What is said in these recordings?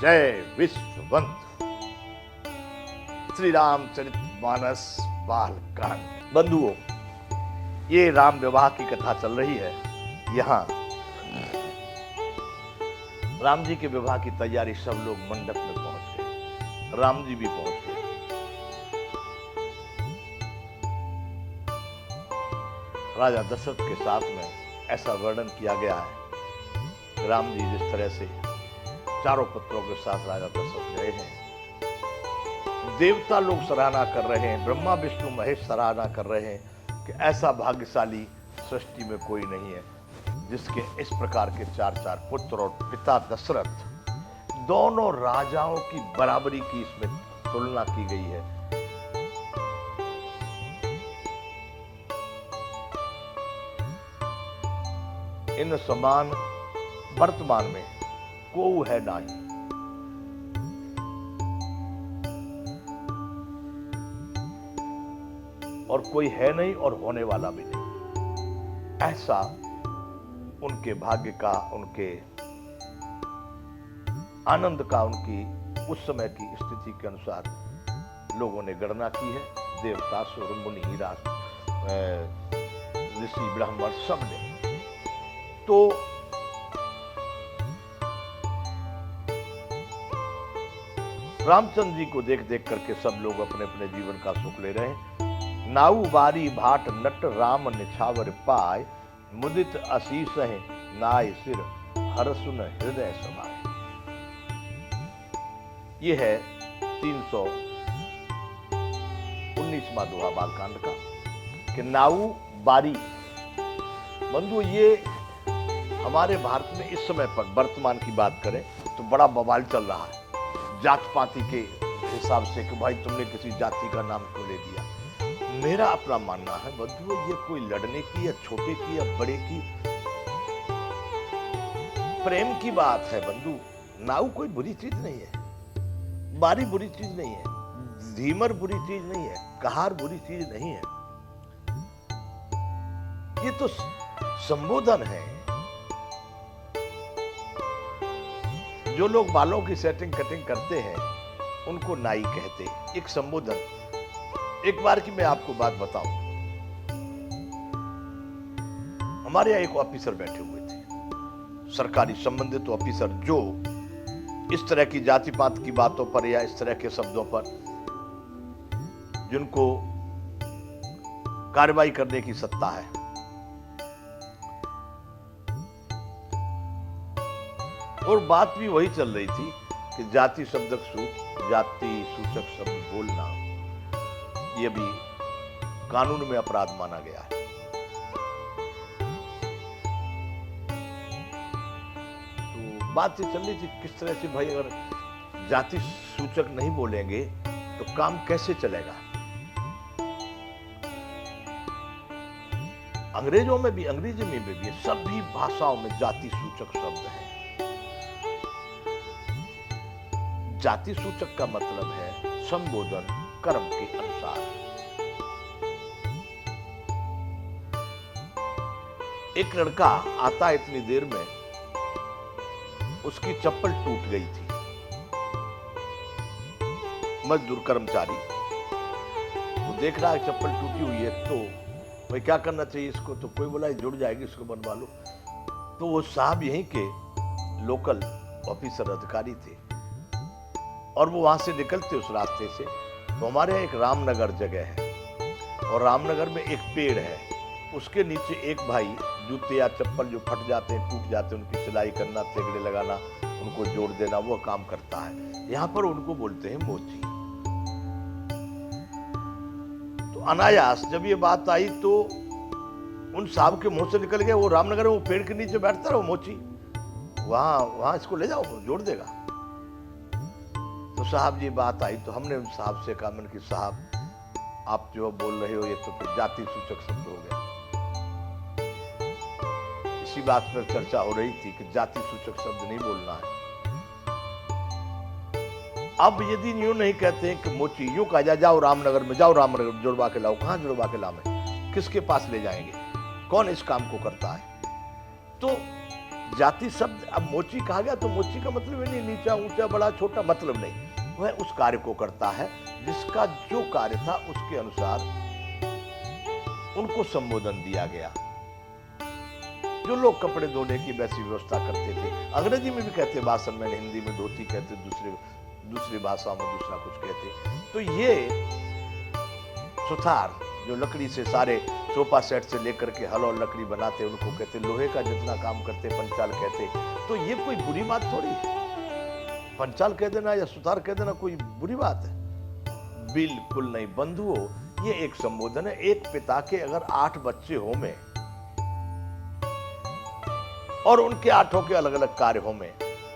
जय विश्ववंत। श्री रामचरितमानस बालकांड। बंधुओं, ये राम विवाह की कथा चल रही है। यहाँ राम जी के विवाह की तैयारी, सब लोग मंडप में पहुंच गए, राम जी भी पहुंच गए। राजा दशरथ के साथ में ऐसा वर्णन किया गया है, राम जी जिस तरह से चारों पुत्रों के साथ राजा दशरथ गए हैं, देवता लोग सराहना कर रहे हैं, ब्रह्मा विष्णु महेश सराहना कर रहे हैं कि ऐसा भाग्यशाली सृष्टि में कोई नहीं है जिसके इस प्रकार के चार चार पुत्र, और पिता दशरथ दोनों राजाओं की बराबरी की इसमें तुलना की गई है। इन समान वर्तमान में कोई है नहीं। और कोई है नहीं और होने वाला भी नहीं। ऐसा उनके भाग्य का, उनके आनंद का, उनकी उस समय की स्थिति के अनुसार लोगों ने गणना की है। देवता, सुर, मुनि, ऋषि, ब्राह्मण सब ने। तो रामचंद्र जी को देख देख करके सब लोग अपने अपने जीवन का सुख ले रहे हैं। नाऊ बारी भाट नट राम निछावर पाय, मुदित आशीष है नाय सिर हरसुन हृदय समाय। ये है 319वां दोहा बालकांड का कि नाऊ बारी। बंधु, ये हमारे भारत में इस समय पर वर्तमान की बात करें तो बड़ा बवाल चल रहा है जात पाति के हिसाब से कि भाई तुमने किसी जाति का नाम क्यों ले दिया। मेरा अपना मानना है बंधुओं, ये कोई लड़ने की या छोटे की या बड़े की प्रेम की बात है। बंधु, नाऊ कोई बुरी चीज नहीं है, बारी बुरी चीज नहीं है, धीमर बुरी चीज नहीं है, कहार बुरी चीज नहीं है। ये तो संबोधन है। जो लोग बालों की सेटिंग कटिंग करते हैं उनको नाई कहते हैं, एक संबोधन। एक बार की मैं आपको बात बताऊं, हमारे यहां एक ऑफिसर बैठे हुए थे, सरकारी संबंधित ऑफिसर, जो इस तरह की जाति पात की बातों पर या इस तरह के शब्दों पर जिनको कार्रवाई करने की सत्ता है। और बात भी वही चल रही थी कि जाति शब्द जाति सूचक शब्द बोलना यह भी कानून में अपराध माना गया है। तो बात ये चल रही थी किस तरह से भाई अगर जाति सूचक नहीं बोलेंगे तो काम कैसे चलेगा। अंग्रेजों में भी, अंग्रेजी में भी सभी भाषाओं में जाति सूचक शब्द है। जाति सूचक का मतलब है संबोधन कर्म के अनुसार। एक लड़का आता इतनी देर में, उसकी चप्पल टूट गई थी। मजदूर कर्मचारी वो देख रहा है चप्पल टूटी हुई है, तो भाई क्या करना चाहिए इसको, तो कोई बोला जुड़ जाएगी, इसको बनवा लो। तो वो साहब यहीं के लोकल ऑफिसर अधिकारी थे और वो वहां से निकलते उस रास्ते से। तो हमारे यहाँ एक रामनगर जगह है और रामनगर में एक पेड़ है, उसके नीचे एक भाई जूते या चप्पल जो फट जाते हैं, टूट जाते हैं, उनकी सिलाई करना, तेगड़े लगाना, उनको जोड़ देना, वो काम करता है। यहाँ पर उनको बोलते हैं मोची। तो अनायास जब ये बात आई तो उन साहब के मुंह से निकल गया, वो रामनगर में वो पेड़ के नीचे बैठता रहा वो मोची, वहां इसको ले जाओ, जोड़ देगा। तो साहब जी बात आई तो हमने उन साहब से कहा, मैंने कि साहब आप जो बोल रहे हो ये तो फिर जाति सूचक शब्द हो गया। इसी बात पर चर्चा हो रही थी कि जाति सूचक शब्द नहीं बोलना है। अब यदि यूं नहीं कहते हैं कि मोची, यूं कहा जाए जाओ रामनगर में, जाओ रामनगर जुड़वा के लाओ। कहां जुड़वा के लावे, किसके पास ले जाएंगे, कौन इस काम को करता है। तो जाति शब्द अब मोची कहा गया तो मोची का मतलब ही नहीं नीचा ऊंचा बड़ा छोटा, मतलब नहीं। वह उस कार्य को करता है जिसका जो कार्य था उसके अनुसार उनको संबोधन दिया गया। जो लोग कपड़े धोने की वैसी व्यवस्था करते थे, अंग्रेजी में भी कहते वाशरमैन, हिंदी में धोती कहते, दूसरी भाषा में दूसरा कुछ कहते। तो ये सुथार जो लकड़ी से सारे सोफा सेट से लेकर के हल और लकड़ी बनाते, उनको कहते, लोहे का जितना काम करते पंचाल कहते। तो ये कोई बुरी बात थोड़ी है, पंचाल कह देना या सुथार कह देना कोई बुरी बात है? बिल्कुल नहीं बंधुओं, ये एक संबोधन है। एक पिता के अगर 8 बच्चे हो में और उनके 8 के अलग अलग कार्य हो में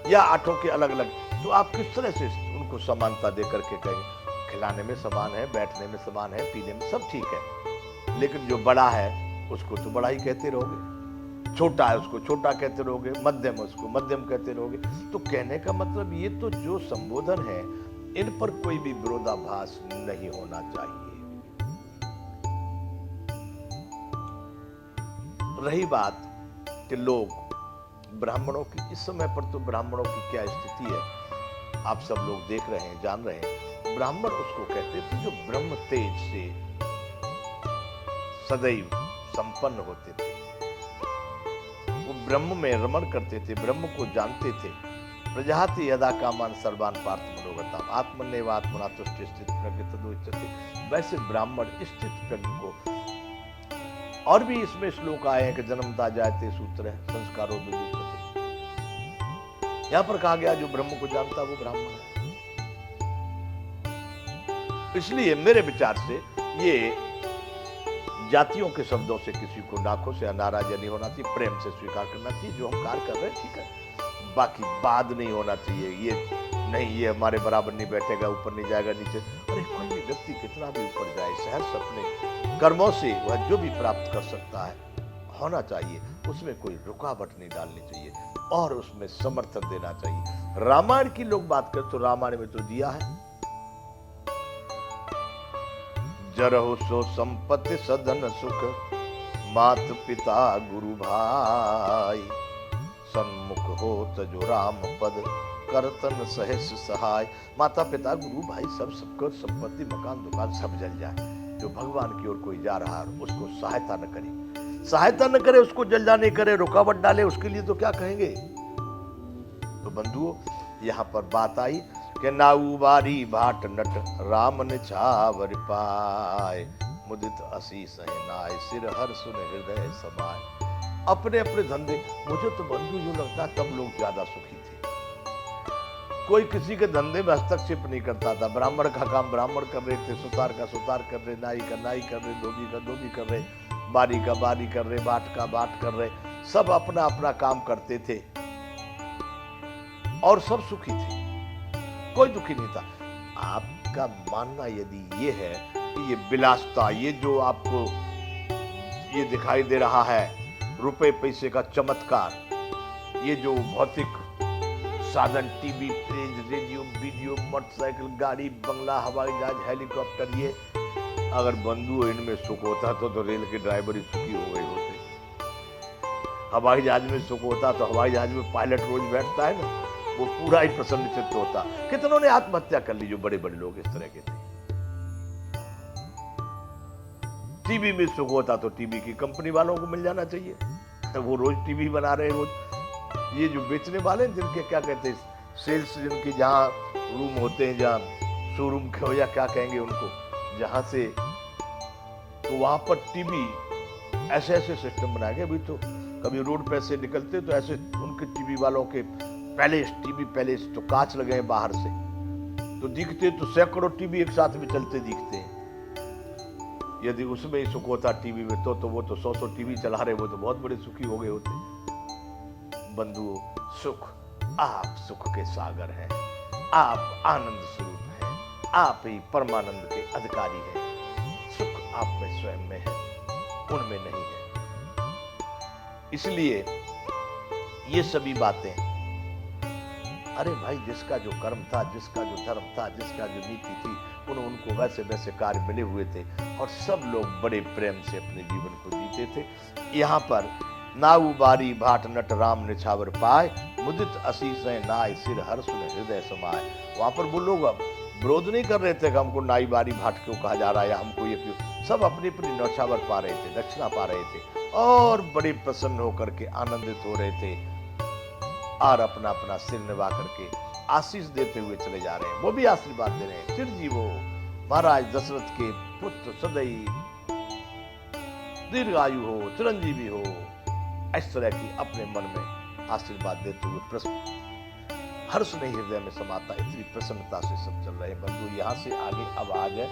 या 8 के अलग अलग, तो आप किस तरह से उनको समानता देकर के कहेंगे? खिलाने में समान है, बैठने में समान है, पीने में सब ठीक है, लेकिन जो बड़ा है उसको तो बड़ा ही कहते रहोगे, छोटा है उसको छोटा कहते रहोगे, मध्यम उसको मध्यम कहते रहोगे। तो कहने का मतलब ये तो जो संबोधन है इन पर कोई भी विरोधाभास नहीं होना चाहिए। रही बात कि लोग ब्राह्मणों की, इस समय पर तो ब्राह्मणों की क्या स्थिति है आप सब लोग देख रहे हैं, जान रहे हैं। ब्राह्मण उसको कहते थे जो ब्रह्म तेज से सदैव संपन्न होते थे, वो ब्रह्म में रमण करते थे, ब्रह्म को जानते थे। प्रजाति यदा कामान सर्वान पार्थ मनोगतम आत्मन्नेव आत्मना तुष्ट स्थित प्रज्ञ तदुच्यते। वैसे ब्राह्मण स्थित प्रज्ञ को, और भी इसमें श्लोक आए हैं कि जन्मता जायते सूत्र है संस्कारों विद्युत। यहां पर कहा गया जो ब्रह्म को जानता वो ब्राह्मण है। इसलिए मेरे विचार से ये जातियों के शब्दों से किसी को नाखों से नाराज नहीं होना चाहिए, प्रेम से स्वीकार करना चाहिए। जो हम कार्य कर रहे हैं ठीक है, बाकी बाद नहीं होना चाहिए। ये नहीं ये हमारे बराबर नहीं बैठेगा, ऊपर नहीं जाएगा, नीचे। अरे कोई भी व्यक्ति कितना भी ऊपर जाए, सहर्ष अपने कर्मों से वह जो भी प्राप्त कर सकता है होना चाहिए, उसमें कोई रुकावट नहीं डालनी चाहिए और उसमें समर्थन देना चाहिए। रामायण की लोग बात करें तो रामायण में तो दिया है, जरहु सो संपत्ति सदन सुख, मात पिता गुरु भाई, सन्मुख हो तजो राम पद, करतन सहस सहाय। माता पिता गुरु भाई सबको संपत्ति मकान दुकान सब जल जाए, जो भगवान की ओर कोई जा रहा है उसको सहायता न करे, उसको जल जाने करे, रुकावट डाले, उसके लिए तो क्या कहेंगे। तो बंधुओं यहाँ पर बात आई कि नाऊ बारी भाट नट, राम निछावर पाए, मुदित असीस है नाय, सिर हर सुन हृदय समाय। अपने अपने धंधे, मुझे तो बंधु यूं लगता है तब लोग ज्यादा सुखी थे। कोई किसी के धंधे में हस्तक्षेप नहीं करता था। ब्राह्मण का काम ब्राह्मण कर रहे थे, सुतार का सुतार कर रहे, नाई का नाई कर रहे, धोबी का धोबी कर रहे, बारी का बारी कर रहे, बाट का बाट कर रहे, सब अपना अपना काम करते थे और सब सुखी थे, कोई दुखी नहीं था। आपका मानना यदि ये है कि ये विलासता, ये जो आपको ये दिखाई दे रहा है रुपए पैसे का चमत्कार, ये जो भौतिक साधन TV fridge radio video motorcycle गाड़ी बंगला हवाई जहाज हेलीकॉप्टर, ये अगर बंधु इनमें सुख होता तो रेल के ड्राइवर ही सुखी हो गए होते। हवाई जहाज में सुख होता तो हवाई जहाज में पायलट रोज बैठता है ना, वो पूरा ही प्रसन्न चित्त होता। कितनों ने आत्महत्या कर ली जो बड़े बड़े लोग इस तरह के थे। टीवी में सुख होता तो टीवी की कंपनी वालों को मिल जाना चाहिए, वो रोज टीवी बना रहे रोज। ये जो बेचने वाले जिनके क्या कहते हैं सेल्स, जिनके जहाँ रूम होते हैं, जहाँ शोरूम के हो या क्या कहेंगे उनको, जहाँ से, तो वहां पर टीवी ऐसे ऐसे सिस्टम बनाए गए। अभी तो कभी रोड पे से निकलते तो ऐसे उनके टीवी वालों के पैलेस, टीवी पैलेस, तो कांच लगे हैं बाहर से, तो दिखते तो सैकड़ों टीवी एक साथ में चलते दिखते हैं। यदि उसमें ही सुख होता टीवी में तो वो तो 100 टीवी चला रहे, वो तो बहुत बड़े सुखी हो गए होते। बंधुओं, सुख, आप सुख के सागर हैं, आप आनंद स्वरूप हैं, आप ही परमानंद के अधिकारी हैं। सुख आप में स्वयं में है, उनमें नहीं है। इसलिए ये सभी बातें, अरे भाई जिसका जो कर्म था, जिसका जो धर्म था, जिसका जो नीति थी, उनको वैसे वैसे कार्य मिले हुए थे और सब लोग बड़े प्रेम से अपने जीवन को जीते थे। यहाँ पर नाऊ बारी भाट नट राम निछावर पाए, मुदित असीस नाय सिर हर सुन हृदय समाए। वहां पर वो लोग विरोध नहीं कर रहे थे कि हमको नाई बारी भाट क्यों कहा जा रहा है या हमको ये क्यों, सब अपनी अपनी नौछावर पा रहे थे, दक्षिणा पा रहे थे और बड़े प्रसन्न होकर के आनंदित हो रहे थे और अपना अपना सिर निभा करके आशीष देते हुए चले जा रहे हैं। वो भी आशीर्वाद दे रहे हैं, चिरजीवो महाराज दशरथ के पुत्र सदैव दीर्घायु हो, चिरंजीवी हो, इस तरह की अपने मन में आशीर्वाद देते हुए प्रश्न हर्ष नहीं हृदय में समाता, इतनी प्रसन्नता से सब चल रहे हैं। बंधु यहाँ से आगे अब आ गए